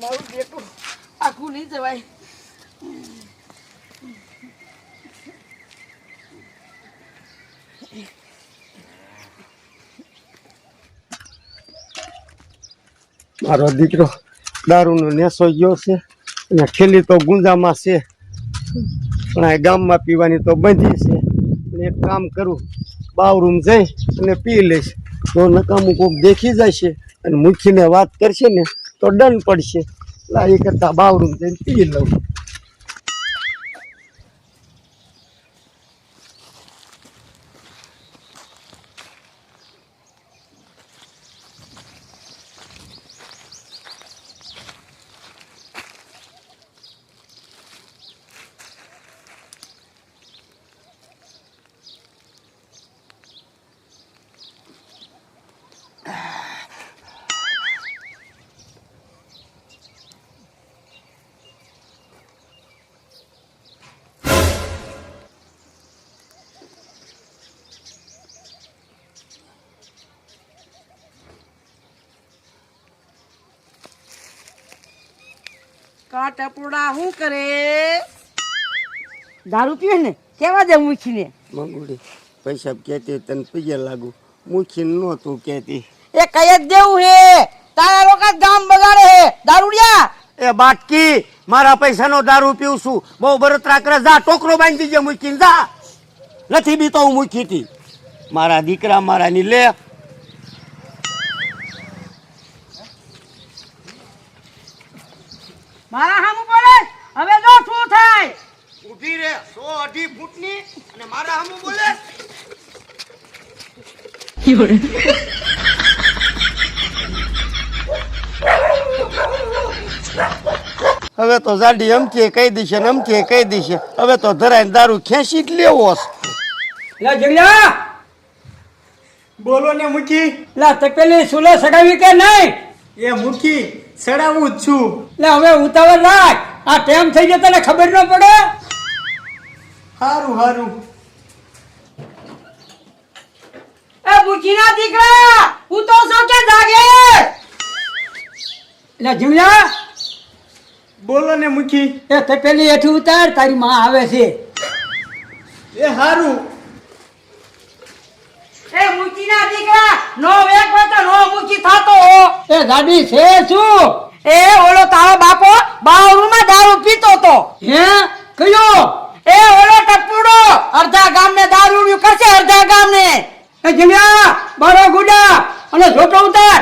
મારું બેટું આખું નહીં જવાય. મારો દીકરો દારૂનો નેસો ગયો છે અને ખેલી તો ગુંજામાં છે, પણ આ ગામમાં પીવાની તો બંધી છે. એક કામ કરું, બાવરૂમ જઈ અને પી લઈશ. તો નકામું કોક દેખી જશે અને મુખીને વાત કરશે ને તો દંડ પડશે. એ કરતા બાવરૂમ જઈને પી લઉં. ટપુડા શું કરે? દારૂ પીવે ને કેવા દે મૂકીને. મંગુડી પૈસા કહેતી તને પીએ લાગુ, મૂકી નો તું કહેતી. એ કઈ જ દેવું હે, તારા લોકો ગામ બગાડે હે દારૂડિયા. એ બાટકી, મારા પૈસાનો દારૂ પીવું છું. બહુ બળતરા કરે, જા ટોકરો બાંધી દીજે મૂકીને જા. નથી બી તો હું મૂકી હતી. મારા દીકરા મારાની લે. મારા હામું બોલે હવે જો શું થાય. ઊભી રે 100-2.5 ફૂટની અને મારા હામું બોલે. હવે તો જાડી અમથી કહી દીશે ને અમથી કહી દીશે. હવે તો ધરાઈને દારૂ ખેંચી જ લેવો છે. લા જગલા બોલો ને મુખી. લા તપેલી સુલે સગાવી કે નહીં? એ મુખી સડાવું જ છું. લે હવે ઉતાવળ રાખ, આ ટાઈમ થઈ ગયો તને ખબર ન પડે. હારું હારું. એ બુચીના દીકરા હું તો છો કે જાગે? લે જીમલા બોલો ને મુખી. એ તપેલી હેઠી ઉતાર, તારી માં આવે છે. એ હારું. એ મુચીના દીકરા નો વેક હોય તો નો મુચી થાતો. એ ગાડી છે શું? એ ઓલો તારો બાપો બાવરૂમાં દારૂ પીતો તો. હે કયો? એ ઓલો ટપુડો અડધા ગામને દારૂડિયું કરશે, અડધા ગામને. એ જીમ્યા બારો ગુડા અને જોટો ઉતાર.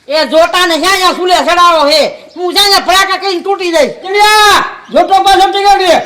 એ જોટાને જ્યાં સુલે સડાવો હે, હું જ્યાં ફડાકા કઈને તૂટી જઈશ. જીમ્યા જોટો પાછો ટીકાડી.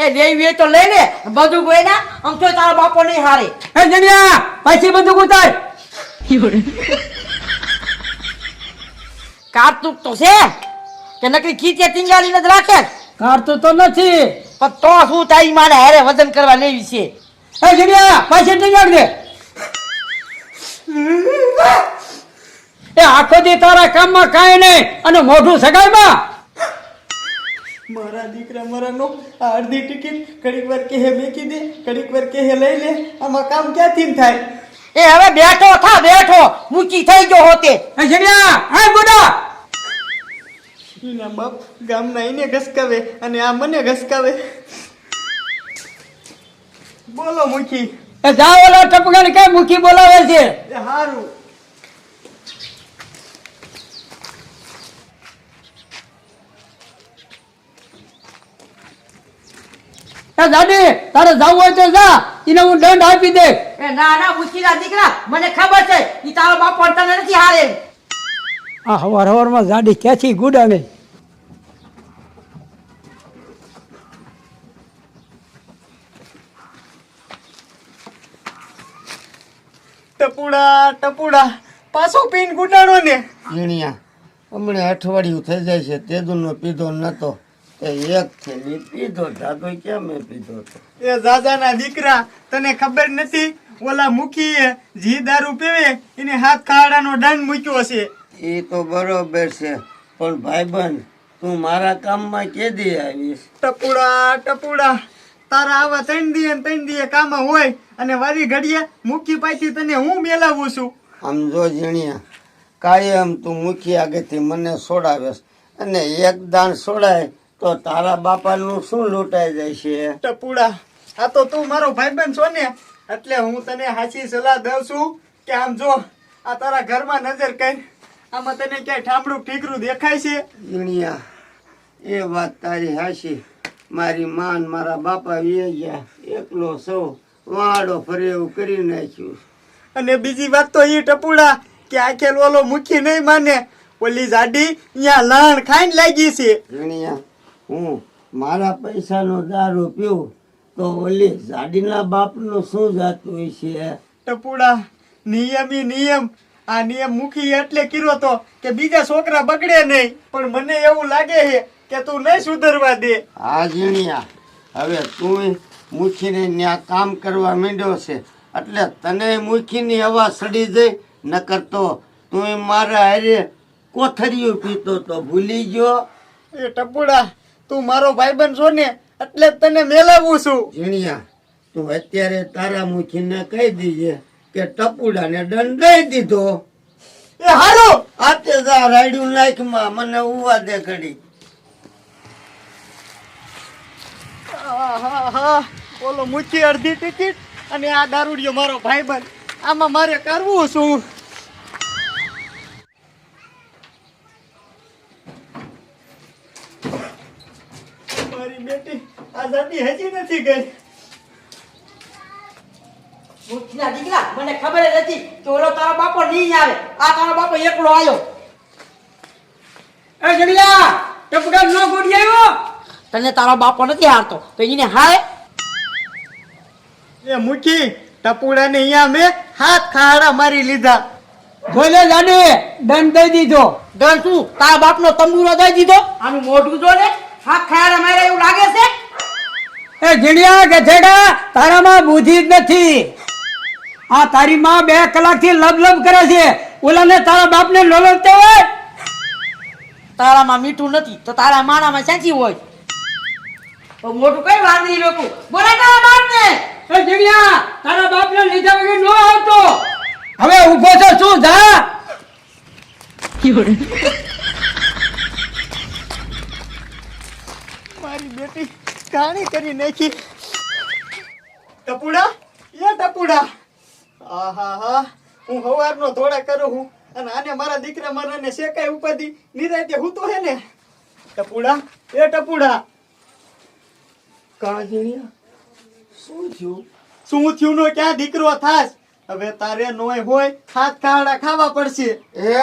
એ દેવી તો લઈ લે બધું ગોયના, આમ તો તારો બાપો નહીં હારે. એ જણિયા પાછી બધું ઉતાર. કારતુક તો છે કે નકરી ખીચે ટીંગાડીને જ રાખે? કારતુક તો નથી, પણ તો શું તારી માને હારે વજન કરવા લેવી છે. એ જણિયા પાછી ટીંગાડ દે. એ આખો દી તારા કામમાં કાંઈ નહીં અને મોઢું સગાઈમાં. મારા દીકરા મારાનો આ અડધી ટિકિટ ઘડીક વાર કહે મેકી દે, ઘડીક વાર કહે લઈ લે. આમાં કામ ક્યાંથી થાય? એ હવે બેઠો થા, બેઠો મૂકી થઈ ગયો હોતે. એ જણિયા હા ગોડા. એના બાપ ગામના એને ઘસકાવે અને આ મને ઘસકાવે. બોલો મુખી. એ જા ઓલા ટપકાને કે મુખી બોલાવે છે. એ હારું. એ દાદી તારે જાવું હોય તો જા, એને હું દંડ આપી દે. એ ના ના મુખીના દીકરા મને ખબર છે ઈ તારો બાપ તને નથી હારે. આ હવાર હવારમાં જાડી ક્યાંથી ગુડાવે. ટપુડા ટપુડા પાછો પીન ગુડાણો ને. ઝીણિયા હમણાં અઠવાડિયું થઈ જાય છે, તેદુનો પીધો નતો. એક થેલી પીધો, દાદો ક્યાં મેં પીધો હતો. એ દાદાના દીકરા તને ખબર નથી? ઓલા મુખીએ જી દારૂ પીવે એને હાથ ખાડાનો દંડ મૂક્યો છે. એ તો બરોબર છે, પણ ભાઈબંધ તું મારા કામમાં કેદી આવીશ? ટપુડા ટપુડા તારા આવા 3 દી ને 3 દી કામ હોય અને વારી ઘડીએ મૂકી પાછી તને હું મેલાવું છું. આમ જો ઝીણિયા કાયમ તું મુખી આગળથી મને સોડાવેશ અને એક દાન સોડાય તો તારા બાપાનું શું લૂંટાઈ જાય છે? ટપુડા, આ તો તું મારો ભાઈબંધ છો ને, એટલે હું તને સાચી સલાહ દઉં છું કે આમ જો આ તારા ઘરમાં નજર કર, આમાં તને ક્યાંય ઠામડું ઠીકરું દેખાય છે? ઝીણિયા એ વાત તારી હાચી. મારી માન મારા બાપા વી ગયા, એકલો સૌ વાડો ફરે એવું કરી નાખ્યું. અને બીજી વાત તો એ ટપુડા કે આખેલ ઓલો મુખી નહીં માને, ઓલી જાડી અહીંયા લાણ ખાઈને લાગી છે. ઝીણિયા હું મારા પૈસાનો દારૂ પીવું તો ઓલી જાડીના બાપનું શું જાતું હોય છે? ટપુડા, નિયમ ઈ નિયમ. આ નિયમ મુખી એટલે કર્યો તો કે બીજા છોકરા બગડે નહીં, પણ મને એવું લાગે છે કે તું નહીં સુધરવા દે. હા ઝીણિયા, હવે તું મુખીને ત્યાં કામ કરવા માંડ્યો છે એટલે તને મુખીની હવા સડી જાય. ન કરતો તું મારા હારે કોથળિયું પીતો તો ભૂલી ગયો. એ ટપુડા, તું મારો ભાઈબંધ છો ને એટલે જ તને મેલાવું છું. ઝીણિયા તું અત્યારે તારા મુખીને કહી દીજે કે ટપુડાને દંડ દઈ દીધો. એ હારું, આતે જા રાયડું નાખમાં મને ઉવા દે ઘડી. આહાહા, ઓલો મુખી અડધી ટિકિટ અને આ દારૂડિયો મારો ભાઈબંધ, આમાં મારે કરવું શું? મારી બેટી આઝાદી હજી નથી ગઈ. મૂર્ખના દીકરા, મને ખબર જ હતી કે ઓલો તારો બાપો નહીં આવે. આ તારો બાપો એકલો આવ્યો. એ જડિયા, ટપકા નો ગોડી આવ્યો. તને તારો બાપો નથી હારતો તો એને હારે. એ મુખી, ટપુડાને અહીંયા મેં હાથ ખાડા મારી લીધા. બોલે જાડે દંડ દઈ દીધો. દંડ શું? તારા બાપનો તંબુરો દઈ દીધો. આનું મોઢું જો ને, હાથ ખાડા માર્યા એવું લાગે છે. એ જડિયા કે છેડા, તારામાં બુદ્ધિ જ નથી. આ તારી માં 2 કલાકથી લબ કરે છે. ઓલાને તારા બાપને લોલવતો હોય. તારામાં મીઠું નથી તો તારા માણામાં સાચી હોય. તો મોટું કઈ વાત નહીં લોકો. બોલે તારા બાપને. એ જડિયા, તારા બાપને લીધા વગર નો આવતો. હવે ઊભો છો શું? જા. મારી બેટી કાણી કરી નાખી. ટપુડા, એ ટપુડા, આહાહા, હું હવારનો ધોળા કરું હું અને આને મારા દીકરા મારાને શેકાય ઉપાધી નિરાતે હું તો હે ને. ટપુડા, એ ટપુડા, કા ઝીણિયા શું થયું? શું થયું નો ક્યાં દીકરો થાસ? હવે તારે નોય હોય હાથ ખાડા ખાવા પડશે. એ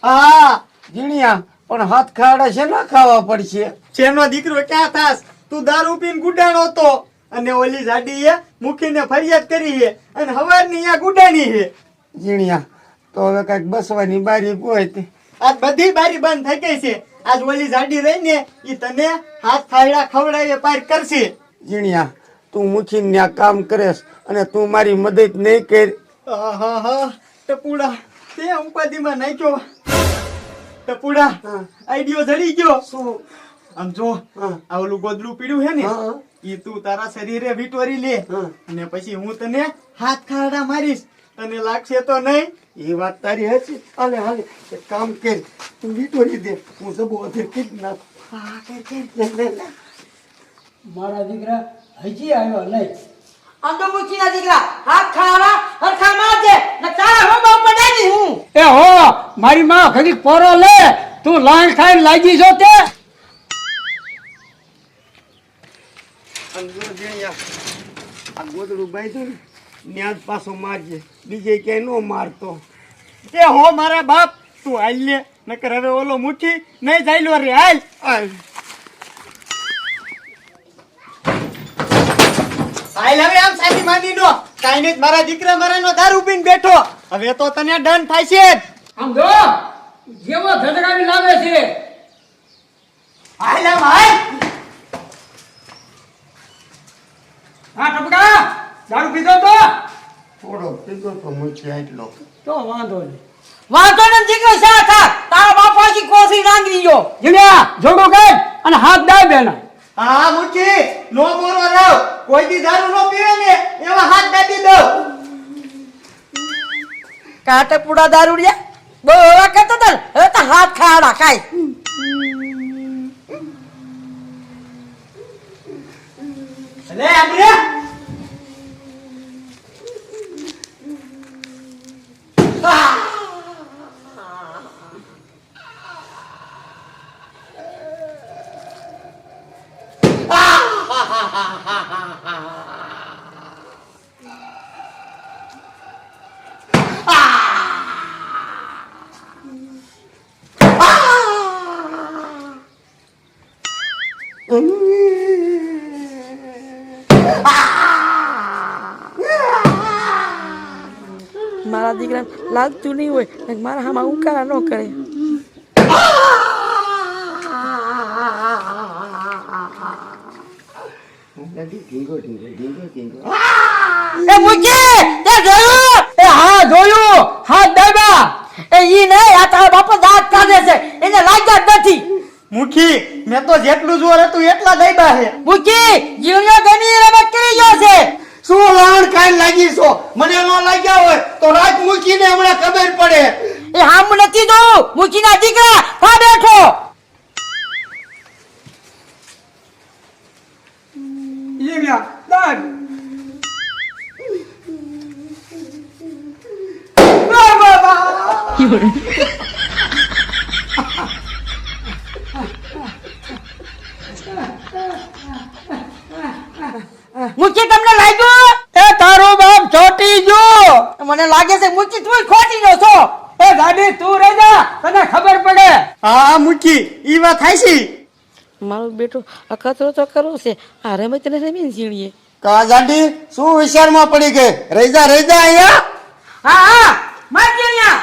હા ઝીણિયા પણ હાથ ખાડા છે ના ખાવા પડશે. છેનો દીકરો ક્યાં થાસ? તું દારૂ પીને ગુડાણો તો અને ઓલી જાડીએ મુખીને ફરિયાદ કરી છે અને હવારની અહીંયા ગુડાણી છે. ઝીણિયા તો હવે કઈક બસવાની બારી કોઈ આજ બધી બારી બંધ થઈ ગઈ છે. આજ ઓલી જાડી રહી ને ઈ તને હાથ ખાયડા ખવડાવીને પાર કરશે. ઝીણિયા તું મુખીને ત્યાં કામ કરેશ અને તું મારી મદદ નહીં કરી. આહાહા, ટપુડા તે ઉપાધિમાં નાખ્યો. ટપુડા, આઈડિયો જડી ગયો. શું? આમ જો, આ ઓલું ગોદડું પીડ્યું છે ને, ઈ તું તારા શરીરે વિટોરી લે અને પછી હું તને હાથ ખાડા મારીશ. તને લાગશે તો નહીં? એ વાત તારી હશે. હાલે હાલે એક કામ કર, તું વિટોરી દે, હું જબો અધે કીધ નાખ. હા, કર. મારા દીકરા હજી આવ્યો નહીં. આમ તો મૂકીના દીકરા હાથ ખાવા હરખા મારજે ને તારા હો બાપ પડાવી હું. એ હો, મારી માં ખરી પોરો લે. તું લાઈન ખાઈને લાગી છો તે. અને જો ઝીણિયા આ ગોદડું બાંધ્યું ને ત્યાં જ પાછો મારજે, બીજે ક્યાંય નો મારતો. એ હો મારા બાપ, તું હાલ લે, નકર હવે ઓલો મુઠ્ઠી નહીં જાયલો રે. હાલ હાલ. હાલ હવે આમ સાચી માની નો કાઈ નહીં. મારા દીકરા મારાનો દારૂ પીને બેઠો, હવે તો તને દંડ થાય છે જ. આમ જો જેવો ધડકાવી લાવે છે. હાલ આમ હાલ. હા ટપકા, દારૂ પીધો તો? થોડો પીધો તો મૂકી આટલો. તો વાંધો નહીં. વાંધો ને દીકરો શા થા? તારો બાપ પાછી કોસી રાંગી ગયો. જીણ્યા જોડો કર અને હાથ દાય બેના. હા મુઠી નો મોરો રાવ કોઈ દી દારૂ નો પીવે ને એવા હાથ દાબી દઉં કાટે પૂડા દારૂડિયા બહુ એવા કરતા હતા ને, હવે તો હાથ ખાડા કાઈ લે આપણે મારા દીકરા લાગતું નહીં હોય ને મારા હામાં ઉકારા ન કરે એ મુજી તે જોયું એ હા જોયું હાથ દાબા એ ઈ ને આ તારા બાપા દાંત કાઢે છે એને લાગ્યા જ નથી મુઠી મેં તો જેટલું જોર હતું એટલા દાયબા છે મુજી જીવનો ગની રમત કરી ગયો છે શું લાણ કાઈ લાગી છો મને ન લાગ્યા હોય તો રાત મૂકીને હમણાં ખબર પડે એ હામ નથી જોયું મુજીના દીકરા પા બેઠો ઈમ્યા દાદ મુચી તમને લાગ્યું એ તારો બાપ ચોટી ગયો મને લાગે છે મુચી તું ખોટી ગયો છો એ ગાડી તું રહી જા તને ખબર પડે હા મુઠી ઈ વાત થાય છે મારો બેટો અકતરો તો કરો છે આ રમત ને રમીને ઝીણીએ કા ગાડી શું વિચારમાં પડી ગઈ રહી જા અહીંયા હા હા માર ઝીણિયા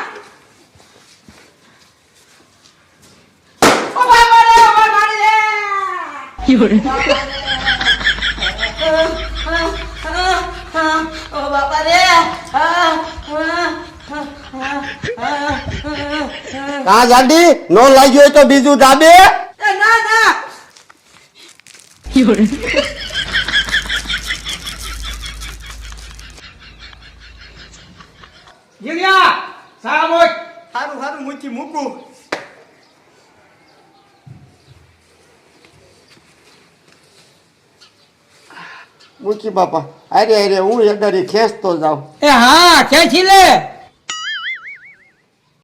ઓ બાબા રે ઓ મારી રે ઓ બાબા રે કા ગાડી નો લાગ્યો હોય તો બીજું દાબે ના ના જીણિયા સામોય હારું હારું મુઠી મૂકું મૂકી બાપા અરે અરે હું એક દાડી ખેંચતો જાઉં એ હા ખેંચી લે